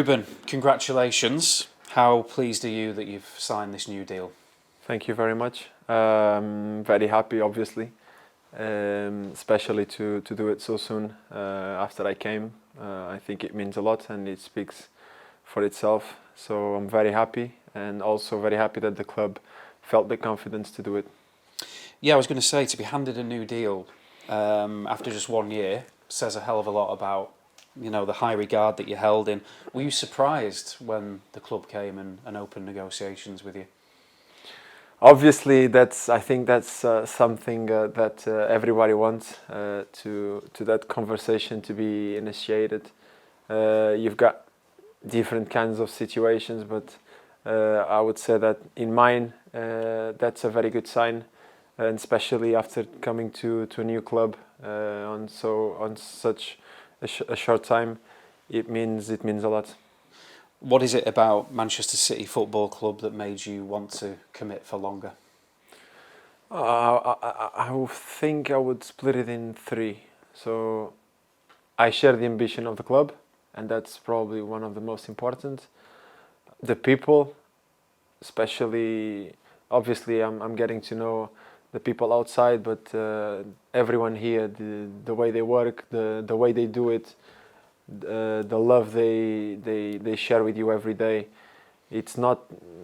Rúben, congratulations. How pleased are you that you've signed this new deal? Thank you very much. Very happy, obviously, especially to do it so soon after I came. I think it means a lot and it speaks for itself. So I'm very happy, and also very happy that the club felt the confidence to do it. Yeah, I was going to say, to be handed a new deal after just 1 year says a hell of a lot about the high regard that you held in. Were you surprised when the club came and opened negotiations with you? Obviously, I think that's something that everybody wants to that conversation to be initiated. You've got different kinds of situations, but I would say that in mine, that's a very good sign, and especially after coming to a new club on such a short time, it means a lot. What is it about Manchester City Football Club that made you want to commit for longer? I would think I would split it in three. So I share the ambition of the club, and that's probably one of the most important. The people, especially, obviously, I'm getting to know the people outside, but everyone here, the way they work, the way they do it, the love they share with you every day. It's not,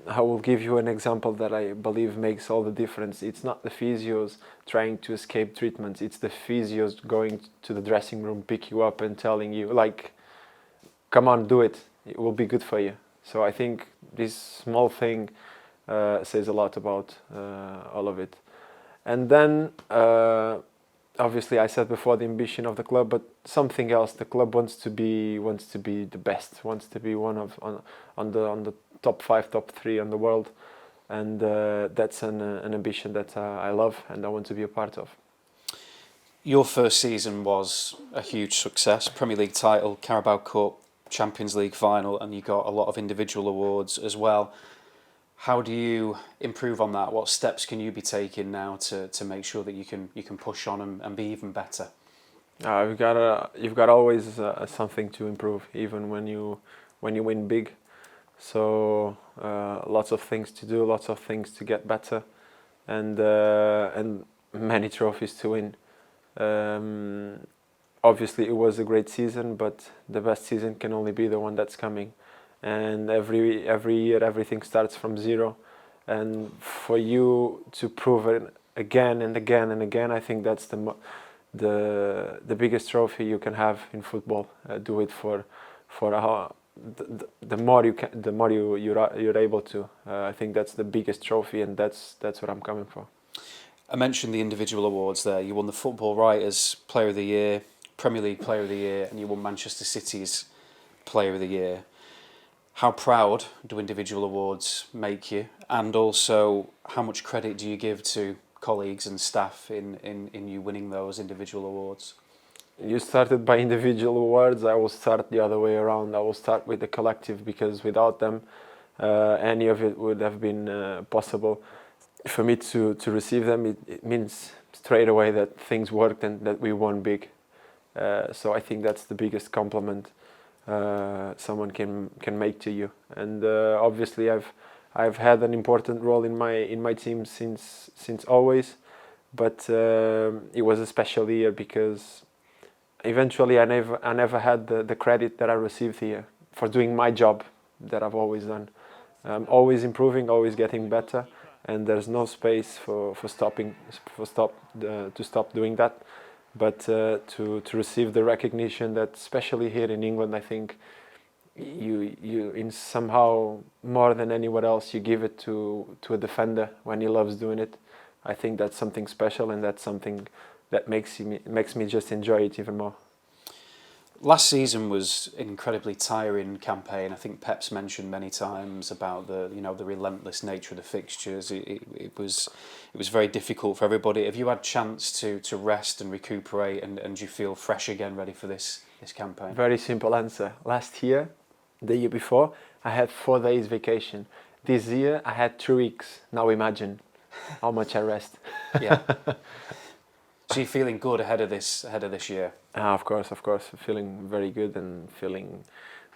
I will give you an example that I believe makes all the difference. It's not the physios trying to escape treatments. It's the physios going to the dressing room, pick you up and telling you, like, come on, do it. It will be good for you. So I think this small thing says a lot about all of it. And then, obviously, I said before the ambition of the club, but something else. The club wants to be the best. Wants to be one of on the top 5, top 3 in the world, and that's an ambition that I love and I want to be a part of. Your first season was a huge success: Premier League title, Carabao Cup, Champions League final, and you got a lot of individual awards as well. How do you improve on that? What steps can you be taking now to make sure that you can push on and be even better? You've got always something to improve, even when you win big. So lots of things to do, lots of things to get better, and many trophies to win. Obviously, it was a great season, but the best season can only be the one that's coming. And every year, everything starts from zero, and for you to prove it again and again and again, I think that's the biggest trophy you can have in football. Do it for the more you can, the more you're able to. I think that's the biggest trophy, and that's what I'm coming for. I mentioned the individual awards there. You won the Football Writers Player of the Year, Premier League Player of the Year, and you won Manchester City's Player of the Year. How proud do individual awards make you? And also, how much credit do you give to colleagues and staff in you winning those individual awards? You started by individual awards. I will start the other way around. I will start with the collective, because without them, any of it would have been possible. For me to receive them, it means straight away that things worked and that we won big. So I think that's the biggest compliment someone can make to you. And obviously, I've had an important role in my team since always, but it was a special year because eventually I never had the credit that I received here for doing my job that I've always done. I'm always improving, always getting better, and there's no space to stop doing that. But to receive the recognition that, especially here in England, I think you in somehow more than anywhere else, you give it to a defender when he loves doing it. I think that's something special, and that's something that makes me just enjoy it even more. Last season was an incredibly tiring campaign. I think Pep's mentioned many times about the relentless nature of the fixtures. It was very difficult for everybody. Have you had chance to rest and recuperate, and you feel fresh again, ready for this campaign? Very simple answer. Last year, the year before, I had 4 days vacation. This year I had 3 weeks. Now imagine how much I rest. Yeah. So you're feeling good ahead of this year? Of course, feeling very good and feeling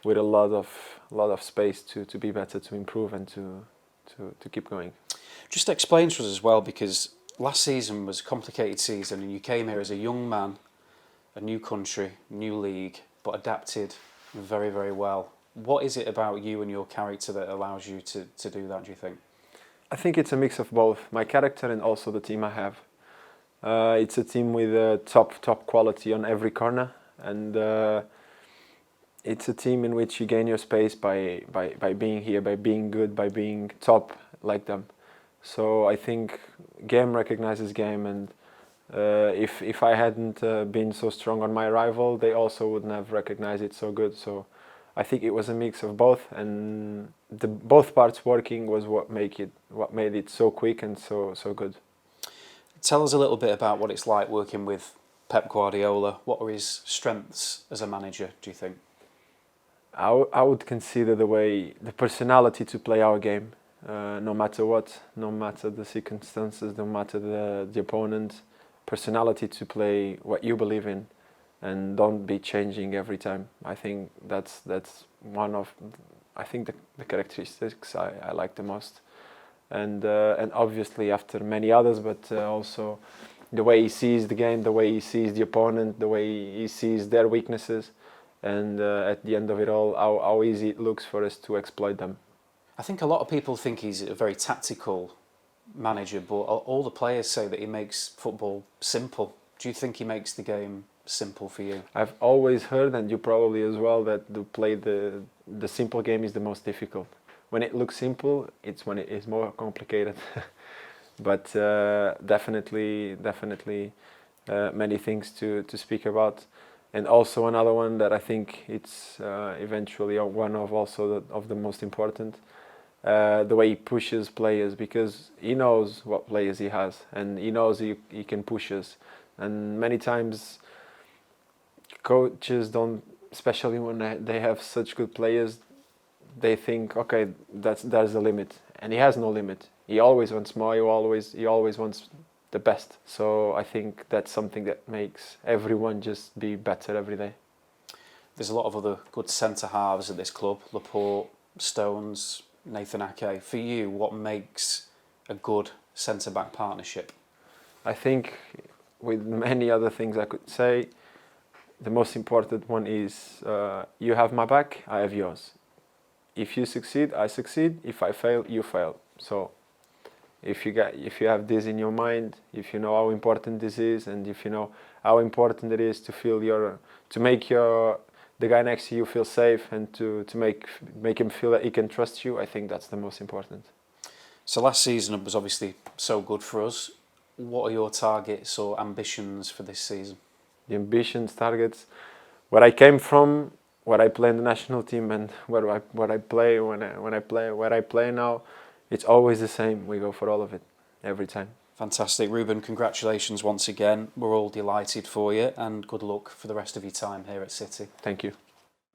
with a lot of space to be better, to improve, and to keep going. Just explain to us as well, because last season was a complicated season and you came here as a young man, a new country, new league, but adapted very, very well. What is it about you and your character that allows you to do that, do you think? I think it's a mix of both, my character and also the team I have. It's a team with top quality on every corner, and it's a team in which you gain your space by being here, by being good, by being top like them. So I think game recognizes game, and if I hadn't been so strong on my rival, they also wouldn't have recognized it so good. So I think it was a mix of both, and both parts working was what made it so quick and so good. Tell us a little bit about what it's like working with Pep Guardiola. What are his strengths as a manager, do you think? I would consider the personality to play our game, no matter what, no matter the circumstances, no matter the opponent, personality to play what you believe in, and don't be changing every time. I think that's one of the characteristics I like the most, and obviously after many others, but also the way he sees the game, the way he sees the opponent, the way he sees their weaknesses. And at the end of it all, how easy it looks for us to exploit them. I think a lot of people think he's a very tactical manager, but all the players say that he makes football simple. Do you think he makes the game simple for you? I've always heard, and you probably as well, that to play the simple game is the most difficult. When it looks simple, it's when it is more complicated. But definitely many things to speak about. And also another one that I think it's eventually one of also of the most important, the way he pushes players, because he knows what players he has and he knows he can push us. And many times coaches don't, especially when they have such good players, they think, okay, that's the limit, and he has no limit. He always wants more. He always wants the best. So I think that's something that makes everyone just be better every day. There's a lot of other good centre halves at this club: Laporte, Stones, Nathan Ake. For you, what makes a good centre back partnership? I think, with many other things I could say, the most important one is you have my back, I have yours. If you succeed, I succeed. If I fail, you fail. So if you have this in your mind, if you know how important this is, and if you know how important it is to make the guy next to you feel safe, and to make him feel that he can trust you, I think that's the most important. So last season was obviously so good for us. What are your targets or ambitions for this season? The ambitions, targets, where I came from, where I play in the national team, and where I play now, it's always the same. We go for all of it, every time. Fantastic. Rúben, congratulations once again. We're all delighted for you, and good luck for the rest of your time here at City. Thank you.